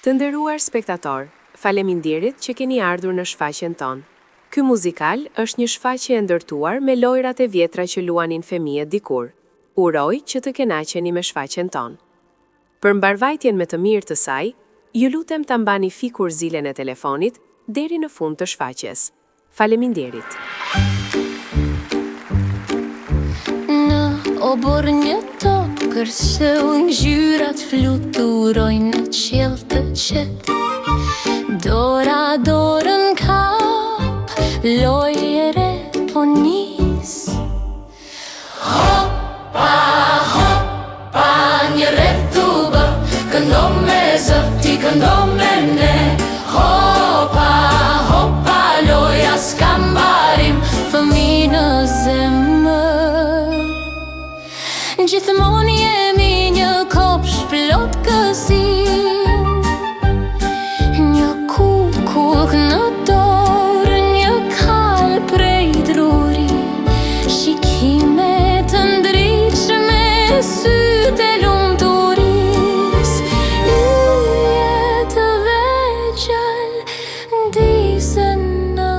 Të nderuar spektator, faleminderit që keni ardhur në shfaqjen tonë. Ky muzikal është një shfaqje e ndërtuar me lojrat e vjetra që luanin fëmijët dikur. Uroj që të kënaqeni me shfaqjen tonë. Për mbarvajtjen me të mirë të saj, ju lutem ta mbani fikur zilen e telefonit deri në fund të shfaqjes. Faleminderit. Në obor një tokër se ngjyrat fluturojnë në qiell të qetë. Dora dorën kap, lojëre po nis. Hoppa, hoppa, një rretubë, këndo me zëti, këndo me ne. Hoppa, hoppa, loja s'ka mbarim, fëmijë në zemër. Gjithmonë jemi një kopsh plot gëzim, një kukull në dorë, një kal prej druri, shikime të ndritshme, sytë e lumturis. Yje të vegjël ndisen në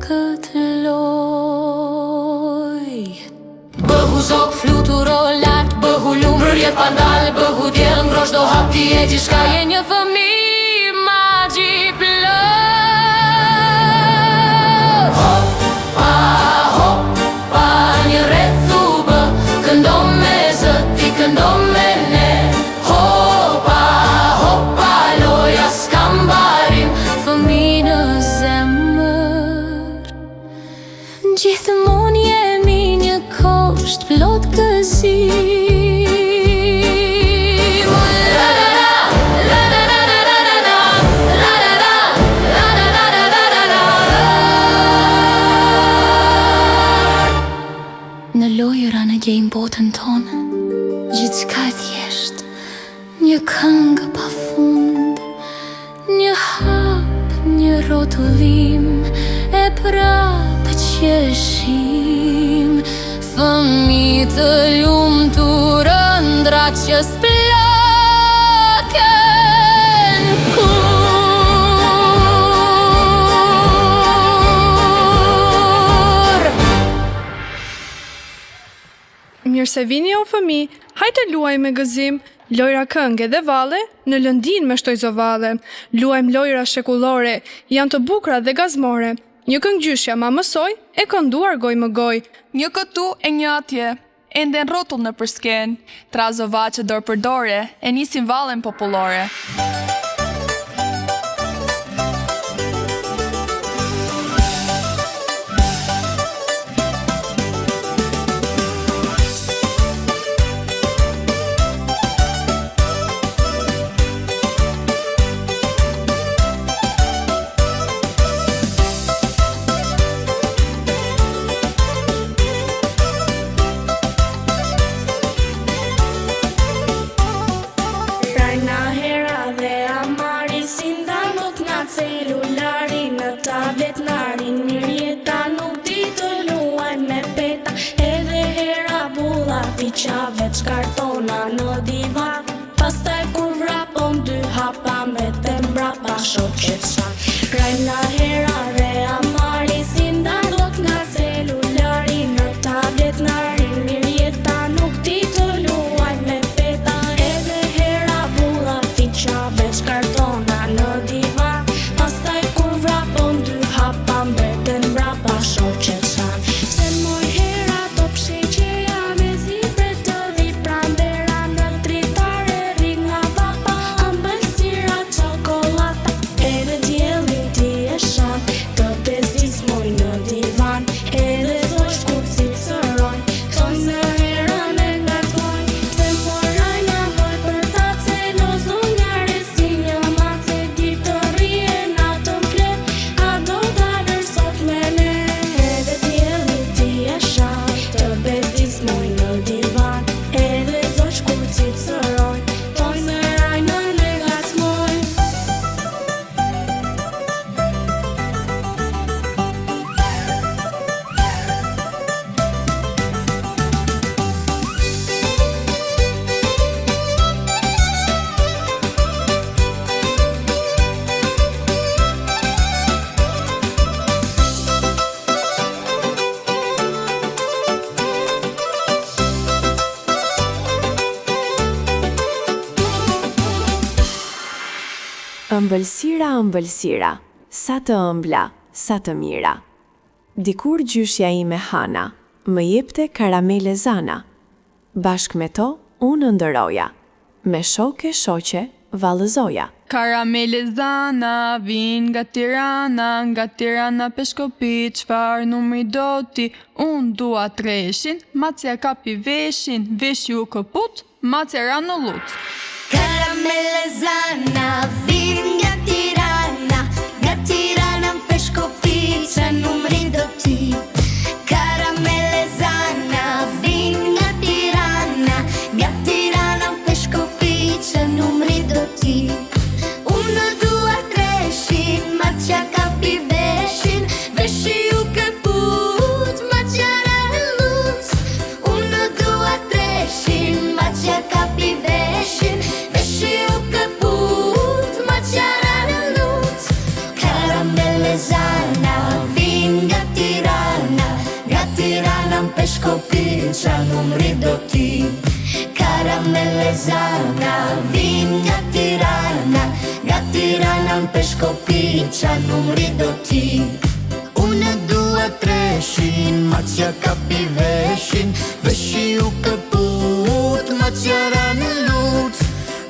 këtë lojë. Bëhu zok fluturo lart, bëhu lumër jet pandal, bëhu djel ngrosh do hap ti e gjithka je një fëmijë magji plot. Hoppa, hoppa, një rretubë, këndo me zëti, këndo me ne. Hoppa, hoppa, loja s'ka mbarim, fëmijë në zemër. Gjithmonë jemi një kopsht plot gëzim. Në lojëra në gjejmë botën tonë, gjithçka e thjesht, një këngë pafund, një hap, një rrotullim, e prapë qeshim. Fëmijë të lumtur, ëndra që s'plaken kur. Mirë se vini o fëmi, hajte luaj me gëzim, lojra këngë dhe valle, në lëndin me shtojzovale. Luajmë lojra shekullore, janë të bukura dhe gazmore. Një kënggjyshja ma mësoj, e kënduar goj më goj. Një këtu e një atje, ende në rrotull në përsken, trazova që dorë për dore, e nisin vallen popullore. Celulari në tablet narin, njërieta nuk di të luaj me peta. Edhe hera bulla fiqa veç kartona në divan. Pastaj kur vrapon dy hapa me të mbrapa shoqet shan. Rajna hera rea mari si ndalot nga celulari në tablet narin, njërieta nuk di të luaj me peta. Edhe hera bulla fiqa veç kartona në divan. Pastaj kur vrapon dy hapa mbeten mbrapa shoqet shan. Se moj hera top sheqeja me zipre të vi prandera në tritare ri nga papa, ambëlsira çokolata. E në diellin ti e Ëmbëlsira, ëmbëlsira, sa të ëmbla, sa të mira. Dikur gjyshja ime Hana, më jepte karamele zana. Bashk me to, unë ndëroja, me shoke shoqe vallëzoja. Karamele zana, vin nga Tirana Peshkopi, çfar numri do ti? Unë dua treshin, macja kapi veshin, veshi u këput, macja ra në lut. Karamele zana, vin nga Tirana Peshkopi, që numri do ti? Karamele zana, vin nga Tirana Peshkopi, që numri do ti? Unë dua treshin, macja kapi veshin, veshi u këput, macja ra në lut. Unë dua treshin, macja kapi veshin, veshi u këput, macja ra në lut. Karamele zana, vin nga Tirana Peshkopi, që numri do ti? Karamele zana, vin nga Tirana Peshkopi, që numri do ti? Unë dua treshin, macja kapi veshin, veshi u këput, macja ra në lut.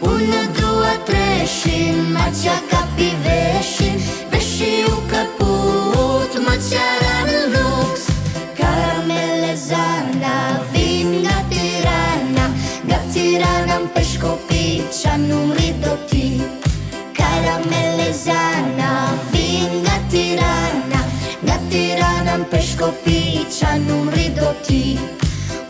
Unë dua treshin, macja kapi veshin, veshi u këput, macja ra në lut. Karamele zana, vin nga Tirana Peshkopi, që numri do ti? Karamele zana, vin nga Tirana Peshkopi, që numri do ti?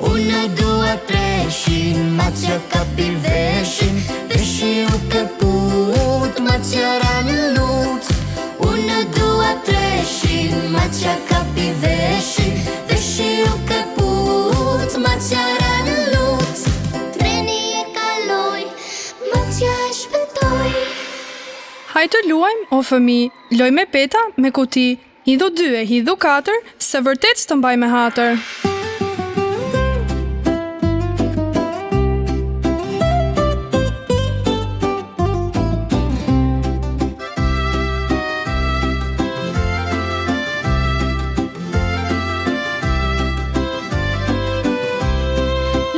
Unë dua treshin, macja kapi veshin, veshi u këput, macja ra në lut. Unë dua treshin, macja kapi veshin, veshi u këput, macja ra në lut. Treni e kaloi, macja e shpëtoi. Hajtë luajmë, o fëmi, loj me peta, me kuti, hidhu 2 e hidhu 4, se vërtet së të mbaj me hatër.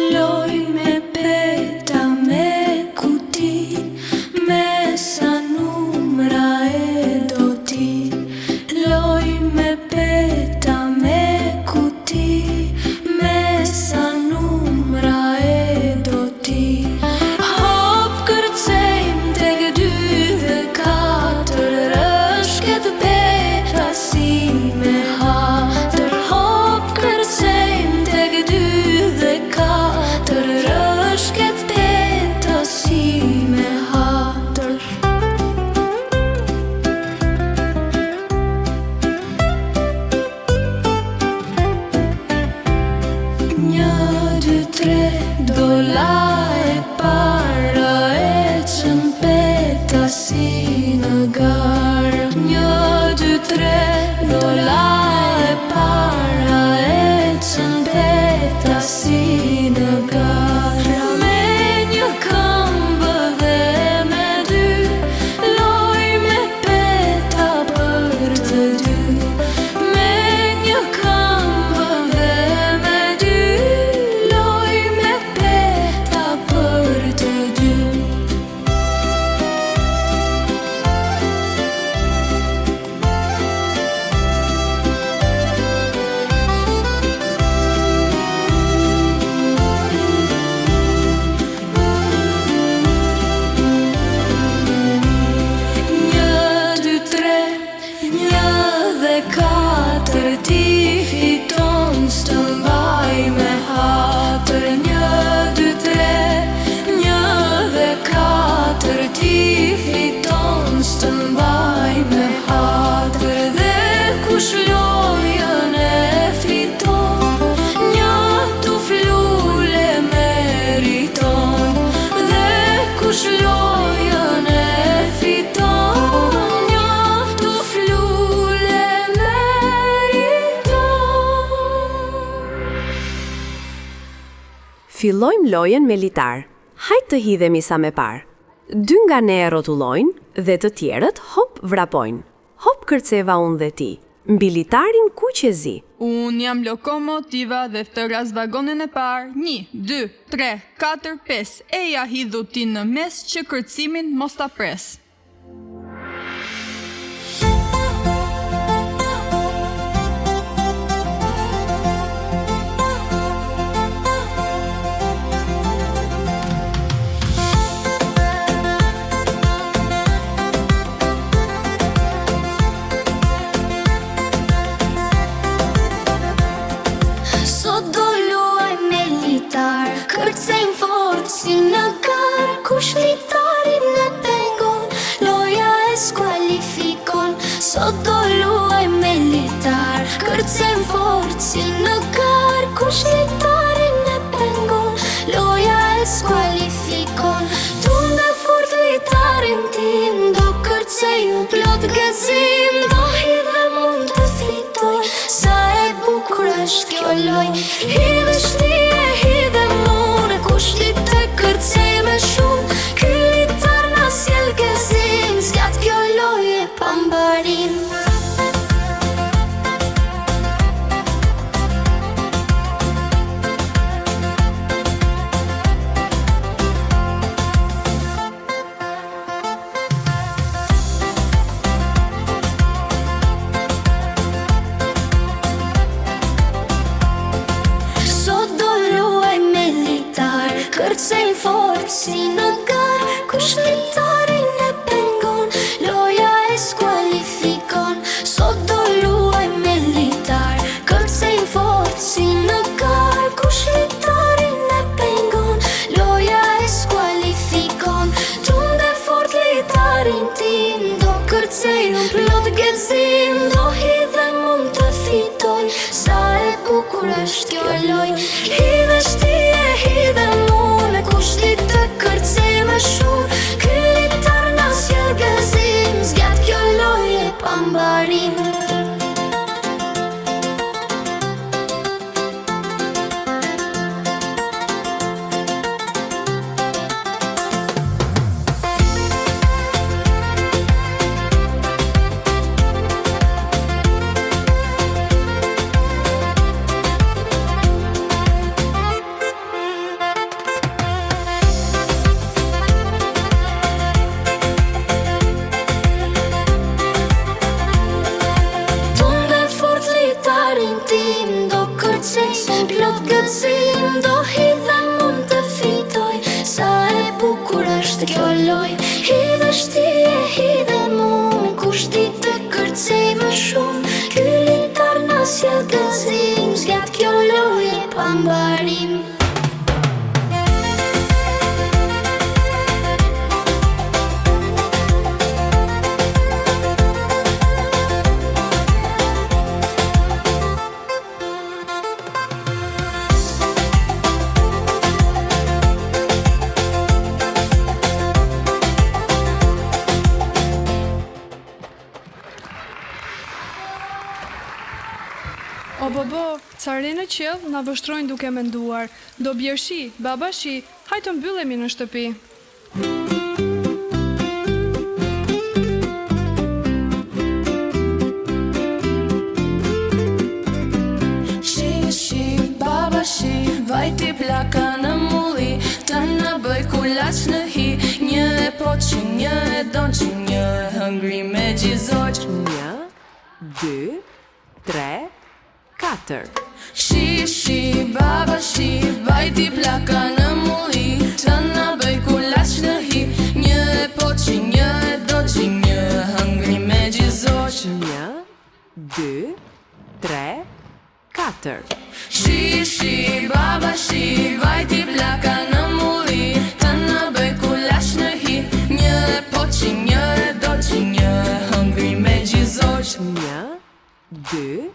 Loj me peta, me kuti, me sa numra e do ti? Loj me peta, me kuti, me sa numra e do ti? Hop kërcejmë tek 2 dhe 4, rëshket peta si me hatër. Hop kërcejmë tek 2 dhe 4, rëshket peta si me hatër. Një, 2, 3, dola e para e qën peta si në garë. 1, 2, 3, dola e para e qën peta si në garë. Me një këmbë dhe me 2, loj me peta për të 2. Me një këmbë dhe me 2, loj me peta për të 2. Një, 2, 3, 1 dhe 4, ti fiton së të mbaj me hatër. 1, 2, 3, 1 dhe 4, ti fiton së të mbaj me hatër. Dhe kush lojën e fiton, një tuf lule meriton. Dhe kush lojën e fiton, një tuf lule meriton. Fillojmë lojën me litar. Hajtë të hidhemi sa me parë. 2 nga ne e rrotullojnë Dhe të tjerët hop vrapojnë. Hop kërceva unë dhe ti. Mbi litarin ku që zi. Unë jam lokomotiva dhe fëtëras vagonin e parë. 1, 2, 3, 4, 5. Eja hidhu ti në mes që kërcimin mos ta pres. Kërcejmë fort si në garë, kush litarin në pengon, loja e skualifikon. Sot do luaj me litar, kërcejmë fort si në garë, kush litarin në pengon, loja e skualifikon. Tunde fort litarin tim, do kërcej u plot gëzim, do hidhe mund të fitoj, sa e bukur është kjo loj. Hidhe shtije, hidhe kush të kërcej me shumë, ky litar na sjell gëzim, zgjat kjo loje pambarim. Kërcejmë fort si në garë, kush litarin e pengon, loja e skualifikon. Sot do luaj me litar, kërcejmë fort si në garë, kush litarin e pengon, loja e skualifikon. Tunde fort litarin tim, do kërcej unë plot gëzim, do hidhe mund të fitoj, sa e bukur është kjo loj. Hidhe shtije, hidhe kush të kërcej me shumë, ky litar na sjell gëzim, zgjat kjo loje pambarim. Plot gëzim, do hidhe mund të fitoj, sa e bukur është kjo loj. Hidhe shtije, hidhe mund, kush të kërcej më shumë, ky litar na sjell gëzim, zgjat kjo loje pambarim. O bobo, care në qiell na vështrojnë duke menduar. Do bjershi, babashi, hajtë mbyllemi në shtëpi. Shi, babashi, vajti plaka në mulli, ta na bëj kulaç në hi, një e poçi, një e donçi, një e hëngri me gjizoq. 1, 2, 3, 4. Shi, babashi, vajti plaka në mulli, ta na bëj kulaç në hi, një e poçi, një e donçi, një e hëngri me gjizoq. 1, 2, 3, 4. Shi, babashi, vajti plaka në mulli, ta na bëj kulaç në hi, një e poçi, një e donçi, një e hëngri me gjizoq. 1, 2,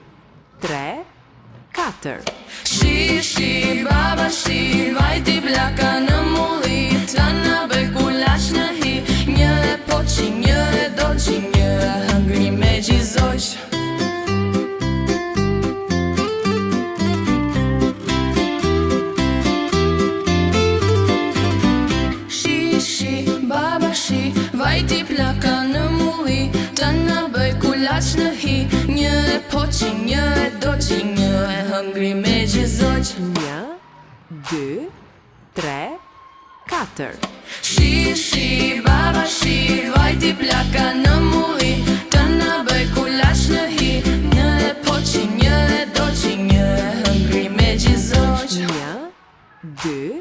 3, 4. Shi, babashi, vajti plaka në mulli, ta na bëj kulaç në hi, një e poçi, një e donçi, një e hëngri me gjizoq. Shi, babashi, vajti plaka kulaç në hi, një e poqi, një e doqi, një e hëngri me gjizoq. 1, 2, 3, 4. Shi, shi, baba shi, vajti plaka në mulli, të në bëj kulaç në hi, një e poqi, një e doqi, një e hëngri me gjizoq. 1, 2,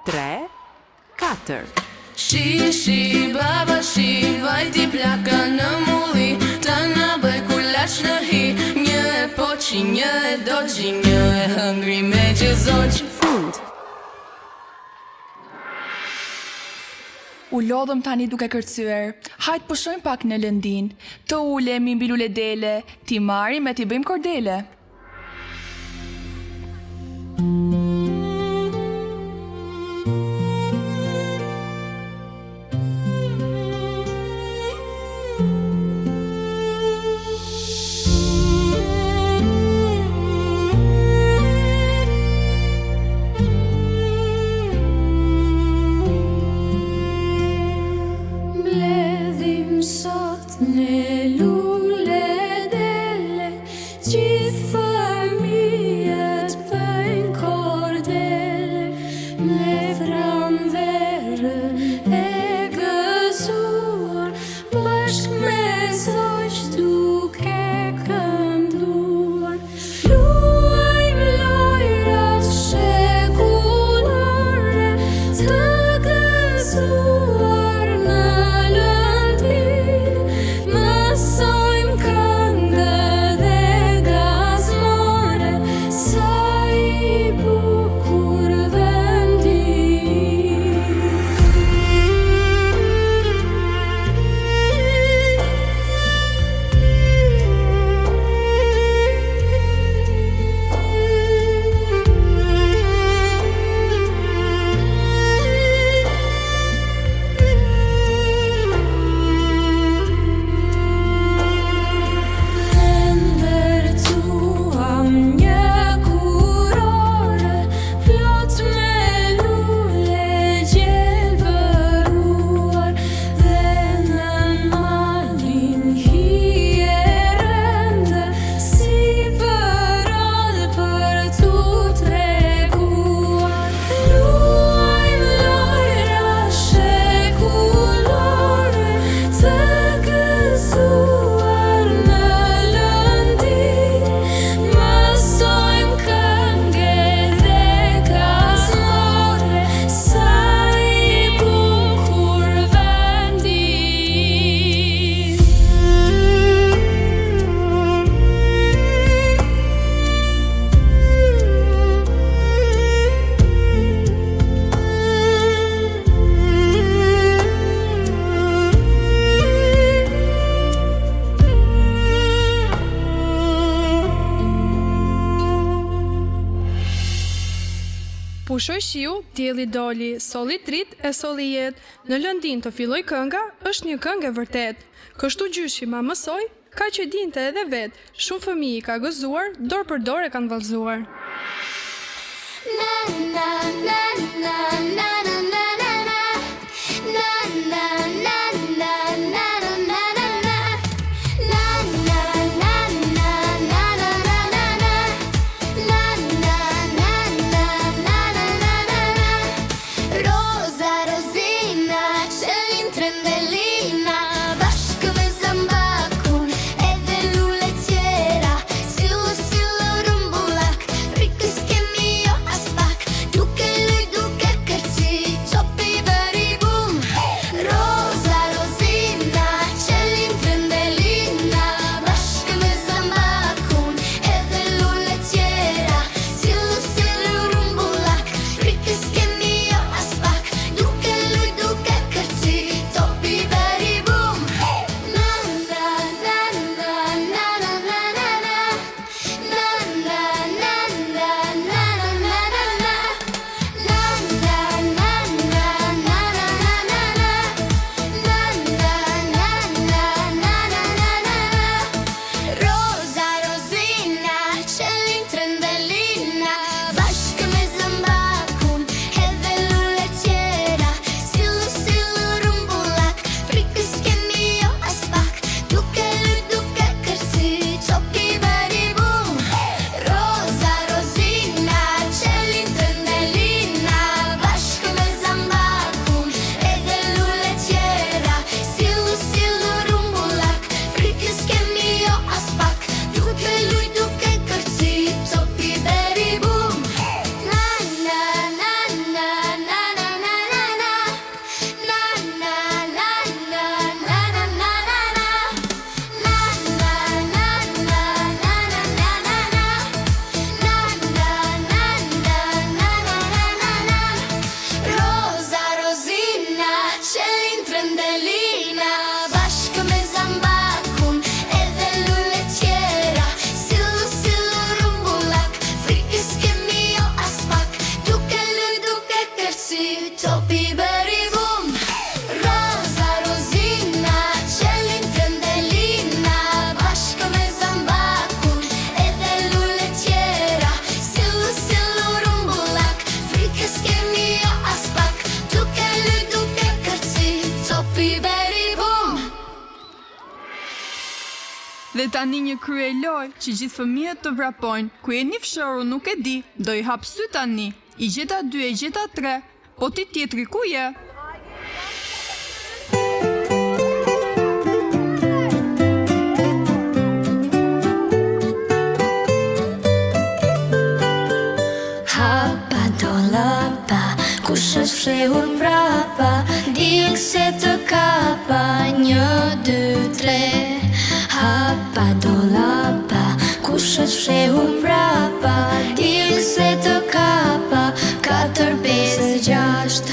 3, 4. Shi, shi, baba shi, vajti plaka në mulli, të në bëj kulaç në hi, një e poqi, një e doqi, një e hëngri me gjizoq. Fund. U lodhëm tani duke kërcyer. Hajt pushojmë pak në lëndin. Të ulemi mbi lule dele, ti marrim e ti bëjmë kordele. Sot në lule dele, gjithë fëmijët bëjnë kordele, me pranverën e gëzuar, bashk me zoq duke kënduar. Luajmë lojra shekullore, të gëzuar në mësojmë këngë dhe gazmore, sa i bukur vendi. Pushoj shiu, dielli doli, solli trit e solli jet, në lëndin të filloj kënga, është një këngë e vërtet. Kështu gjyshi ma mësoj, ka që dinte edhe vet, shumë fëmijë i ka gëzuar, dorë për dorë e kanë vallëzuar. Na na na na na na na na na na na na na Duke Dhe tani një krye lojë që gjithë fëmijët të vrapojnë. Ku jeni fshorur nuk e di, do I hap sy tani. I gjeta 2 e gjeta 3, po ti tjetri ku je? Hapa do lapa, kush është fshehur mbrapa, dil se të kapa, 1, 2, 3. Hapa do lapa, kush është fshehur mbrapa, dil se të kapa, 4, 5, 6.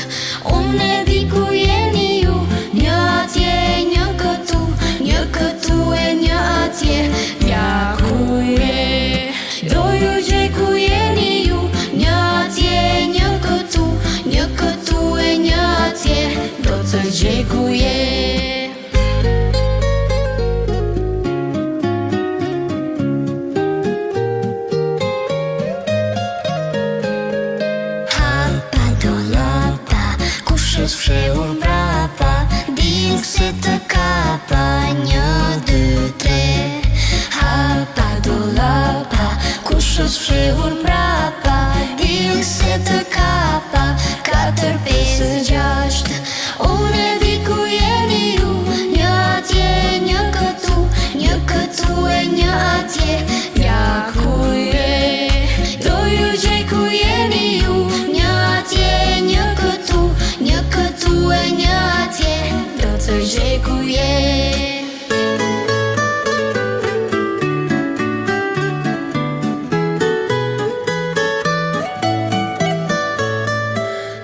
Unë e di ku jeni ju, 1 atje, 1 këtu, 1 këtu e 1 atje. Ja ku je, do ju gjej ku jeni ju, 1 atje, 1 këtu, 1 këtu e 1 atje, do të gjej ku je. Fshehur mbrapa, dil se të kapa, 1, 2, 3. Hapa do lapa, kush është fshehur mbrapa, dil se të kapa, 4, 5, 6. Unë e di ku jeni ju, 1 atje, 1 këtu, 1 këtu e 1 atje. Ja ku je, do ju gjej ku jeni ju, 1 atje, 1 këtu, 1 këtu e 1 atje, do të gjej ku je.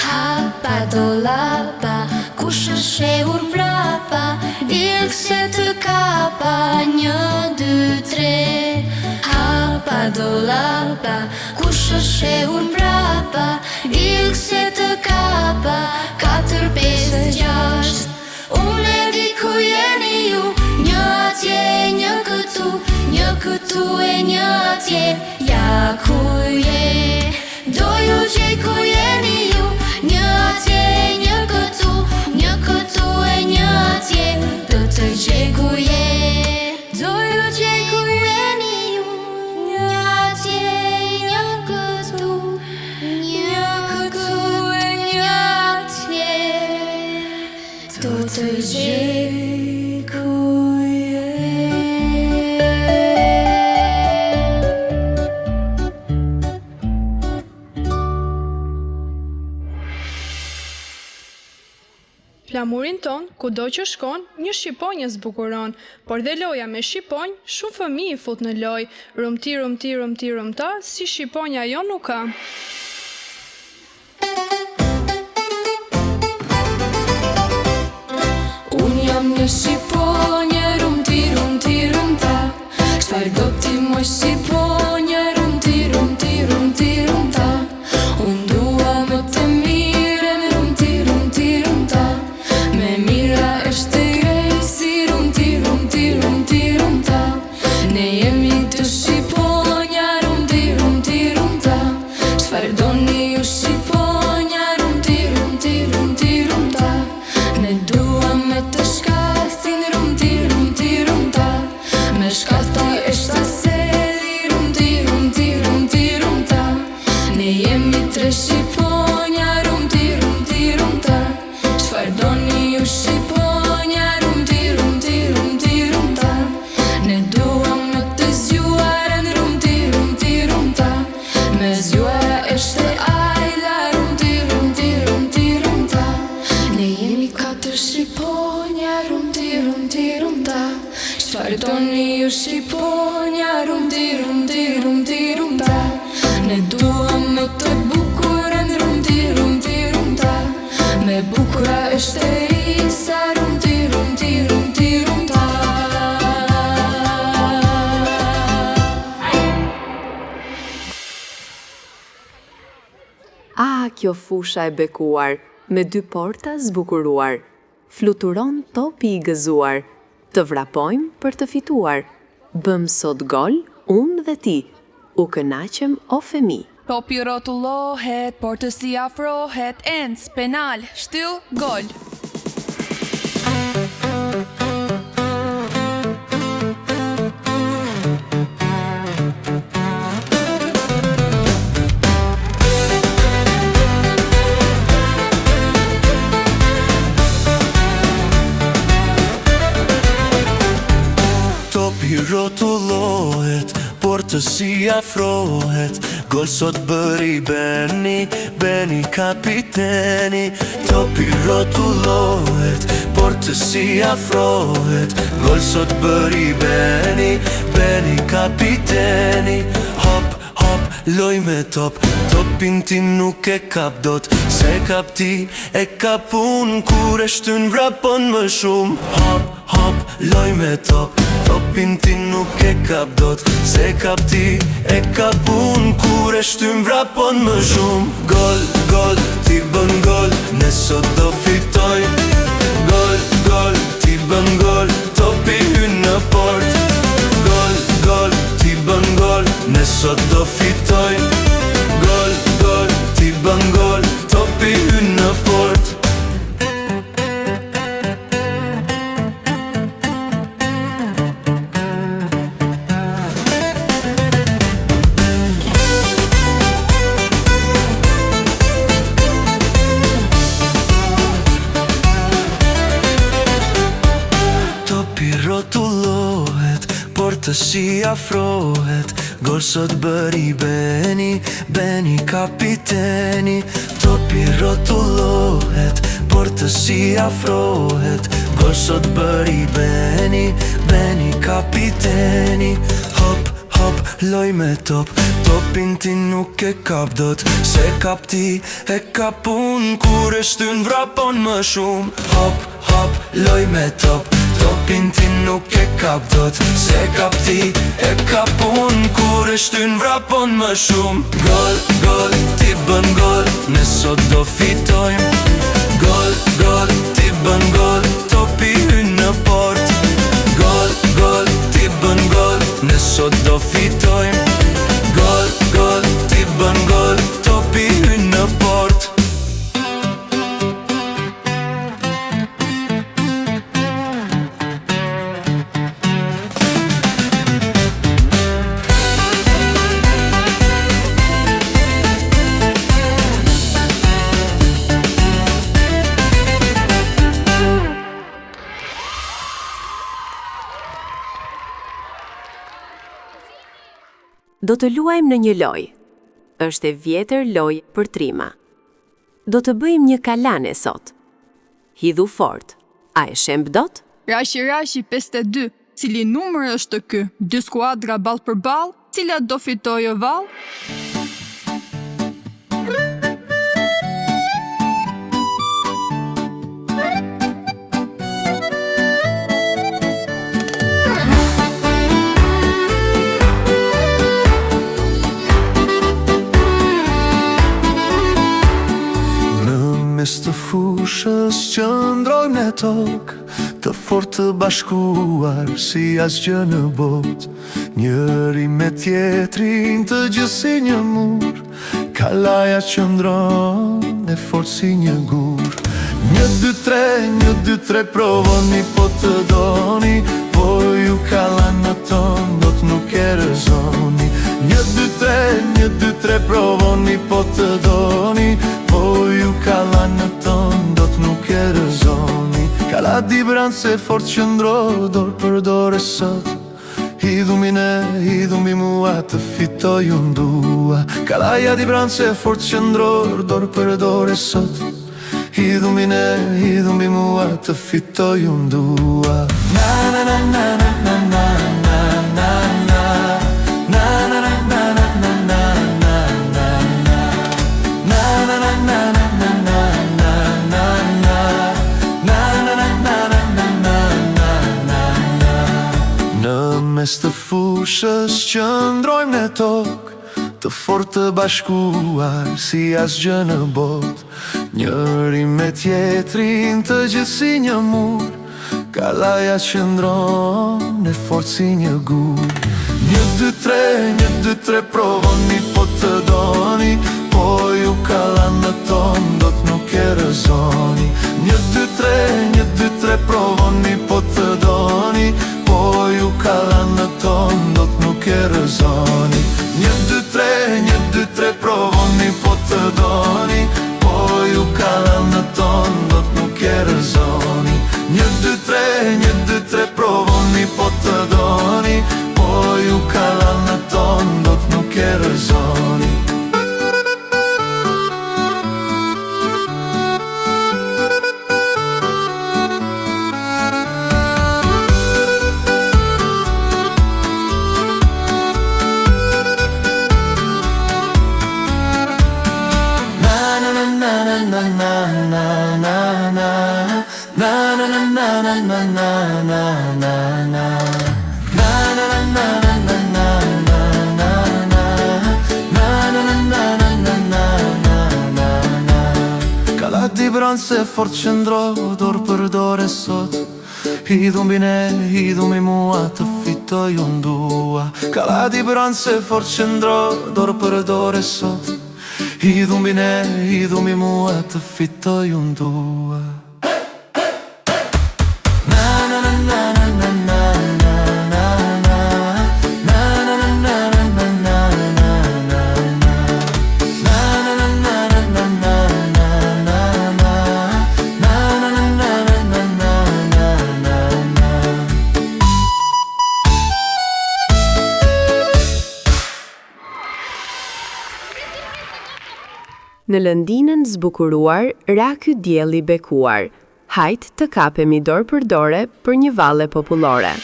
Hapa do lapa, kush është fshehur mbrapa, dil se të kapa, 1, 2, 3. Hapa do lapa, kush është fshehur mbrapa, dil se të kapa, 4, 5, 6. Unë e di ku jeni ju, 1 atje, 1 këtu, 1 këtu e 1 atje. Ja ku je, do ju gjej ku jeni ju, 1 atje, 1 këtu, 1 këtu e 1 atje, do të gjej ku je. Do ju gjej ku jeni ju, 1 atje, 1 këtu, 1 këtu e 1 atje, do të gjej ku je. Flamurin ton, kudo që shkon, një shqiponjë zbukuron, por dhe loja me shqiponjë, shumë fëmijë fut në lojë, rumti, rumti, rumti, rumta, si shqiponja jo nuk ka. Unë jam një shqiponje, rumti, rumti, rumta. Çfarë do ti më shqiponje, rumti, rumti, rumti, rumta. Unë dua më të miren, rumti, rumti, rumta. Me mira është e grejsi, rumti, rumti, rumti, rumta. Ne jemi të shqiponja, rumti, rumti, rumta. Çfarë doni ju shqiponja, rumti, rumti, rumti, rumta. Ne dua me të shkasin, rumti, rumti, rumta. Me shkata e shtaseli, rumti, rumti, rumti, rumta. Ne jemi 3 shqiponja, rumti, rumti, rumta. Çfarë doni ju shqiponja, rumti, rumti, rumti, rumta. Ne dua me të zgjuarën, rumti, rumti, rumta. Me zgjuara është e ajla, rumti, rumti, rumti, rumta. Ne jemi 4 shqiponja, rumti, rumti, rumta. Çfarë doni ju shqiponja, rumti, rumti, rumti, rumta. Ne dua me të bukurën, rumti, rumti, rumta. Me bukura është e risa, rumti, rumti, rumti, rumta. Ah, kjo fusha e bekuar, me 2 porta zbukuruar, fluturon topi I gëzuar, të vrapojmë për të fituar, bëm sot gol, unë dhe ti, u kënaqem o fëmi. Topi rrotullohet, portësi afrohet, ends, penal, shtyll, gol. të si afrohet, gol sot bëri Beni kapiteni. Topi rrotullohet, por të si afrohet, gol sot bëri Beni kapiteni. Hop, hop, loj me top, topin ti nuk e kap dot, se kap ti e kap unë, kur e shtyn vrapon më shumë. Hop, hop, loj me top, topin ti nuk e kap dot, se kap ti e kap unë, kur e shtyn vrapon më shumë. Gol, gol, ti bën gol, ne sot do fitojmë. Gol, gol, ti bën gol, topi hyn në port. Gol, gol, ti bën gol, ne sot do fitojmë. Gol, gol, ti bën gol, topi hyn në port. Topi rrotullohet, por të si afrohet, gol sot bëri Beni kapiteni. Topi rrotullohet, por të si afrohet, gol sot bëri Beni kapiteni. Hop, hop, loj me top, topin ti nuk e kap dot, se kap ti e kap unë, kur e shtyn vrapon më shumë. Hop, hop, loj me top, topin ti nuk e kap dot, se kap ti e kap unë, kur e shtyn vrapon më shumë. Gol, gol, ti bën gol, ne sot do fitojmë. Gol, gol, ti bën gol, topi hyn në port. Gol, gol, ti bën gol, ne sot do fitojmë. Gol, gol, ti bën gol, topi hyn në port. Do të luajmë në një loj. Është e vjetër loj për trima. Do të bëjmë një kalane sot. Hidhu fort. A e shemb dot? Rashi 52, cili numër është ky? 2 skuadra ball për ball, cila do fitojë vall? Mes të fushës qëndrojmë në tokë, të fort të bashkuar si asgjë në botë. Njëri me tjetrin të gjithë si një mur, kalaja qëndron e fort si një gur. 1, 2, 3, provoni po të doni, po ju kalanët ton do të nuk e rëzoni. 1, 2, 3, provoni po të doni, po ju kalanët ton do të nuk e rëzoni. Kala di branë se fort qëndro, dorë për dorë sot. Hidhumi ne, hidhumi mua, të fitoj unë dua. Kalaja di branë se fort qëndro, dorë për dorë sot. Hidhumi ne, hidhumi mua, të fitoj unë dua. Na na na na na na na na na na. Na na na na na na na na na na. Na na na na na na na na na na. Na na na na na na na na na. Në mes të fushës qëndrojmë në tokë, të fort të bashkuar si asgjë në botë. Njëri me tjetrin të gjithë si një mur, kalaja qëndron e fort si një gur. 1, 2, 3, provoni po të doni, po ju kalanët ton do të nuk e rëzoni. 1, 2, 3, provoni po të doni, po ju kalanët ton do të nuk e rëzoni. 1, 2, 3, provoni po të doni, po ju kalanët ton do të nuk e rëzoni. 1, 2, 3, provoni po të doni, po ju kalanët ton Kalati bran se fort qëndro, dorë për dore sot. Hidhum bine, hidhum i mua, të fitoj unë dua. Kalati bran se fort qëndro, dorë për dore sot. Hidhum bine, hidhum i mua, të fitoj unë dua. Në lëndinën zbukuruar, ra ky dielli bekuar. Hajt të kapemi dorë për dore për një valle popullore.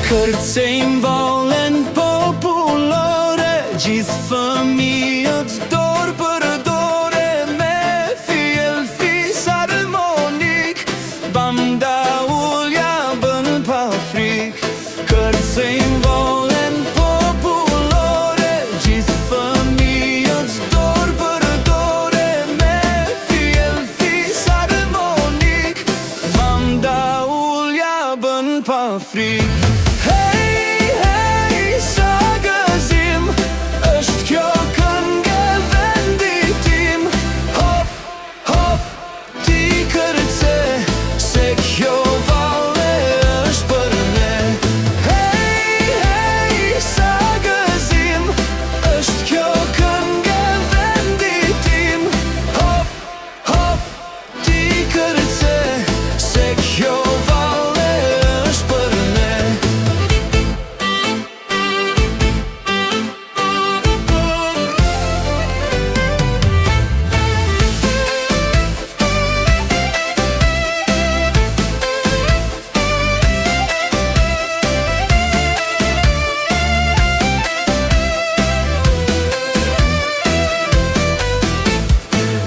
Kërcejmë vallen popullore, gjithë fëmijët dorë për dore, me fjell fis harmonik, banda ullja bën pa frik. Kërcejmë vallen popullore, gjithë fëmijët dorë për dore, me fjell fis harmonik, banda ullja bën pa frik.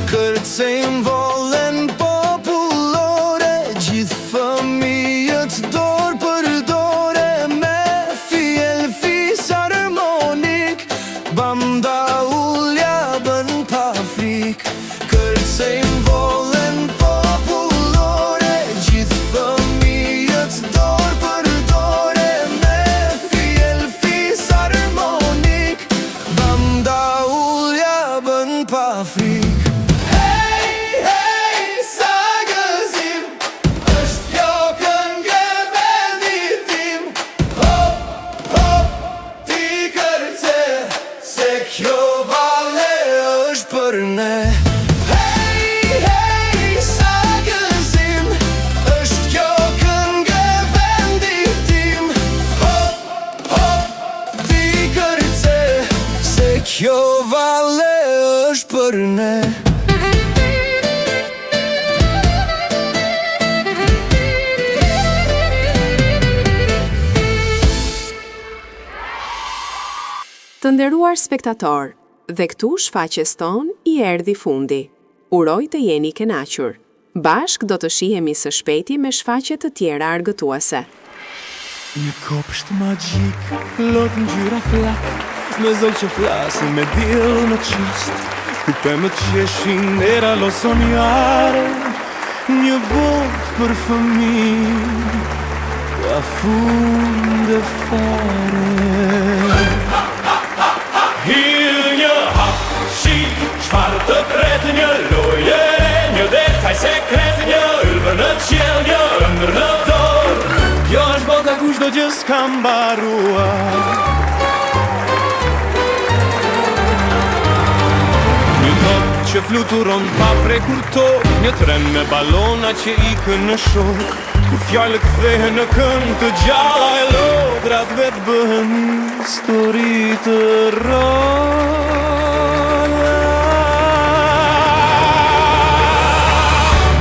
Kërcejmë vallen popullore, gjithë fëmijët dorë për dore, me fjell fis harmonik, banda ullja bën pa frik. Kërcejmë vallen popullore, gjithë fëmijët dorë për dore, me fjell fis harmonik, banda ullja bën pa frik. Kjo valle është për ne. Hey, hey, sa gëzim, është kjo këngë vendit tim. Hop, hop, ti kërce, se kjo valle është për ne. Të nderuar spektator, dhe këtu shfaqjes ton I erdhi fundi. Uroj të jeni kënaqur. Bashk do të shihemi së shpejti me shfaqje të tjera argëtuese. Një kopsht magjik, lot ngjyra flak, me zëll që flasin me diell në qist, ku pemë të qeshin era lo sonjare, një botë për fëmijë, pa fund e fare. Hidh një hap, shik, shfarë të tret, një loje, një detaj sekret, një ylbër në qel, një ëndër në dorë. Kjo është bota ku çdo gjë s'ka mbaruar. Një top që fluturon pa prekur tokë, një tren me balona që ikën në shok. Ku fjallë kthehen në kënd të gjalla e lodrat vetë bëhen histori të rralla.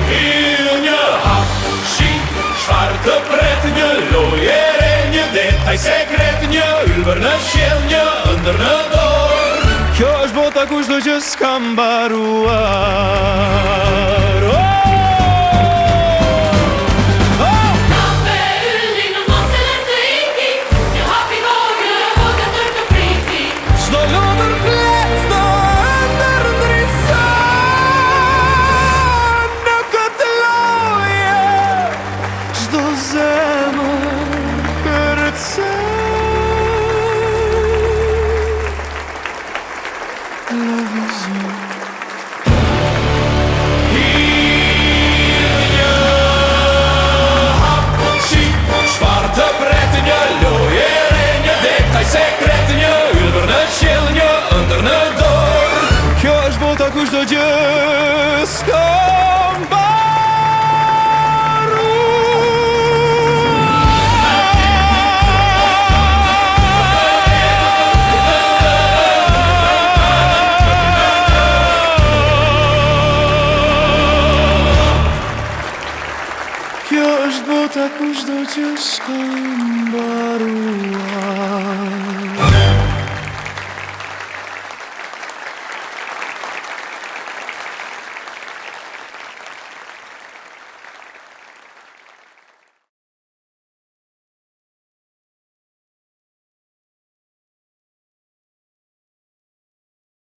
Hidh një hap, shi, çfarë të pret, një loje re, një detaj sekret, një ylbër në qiell, një ëndër në dorë. Kjo është bota kushdo që s'ka mbaruar. Sekret, një ylbër në qiell, një ëndër në dorë. Kjo është bota kushdo gjë s'ka mbaruar. Kjo është bota kushdo gjë s'ka mbaruar.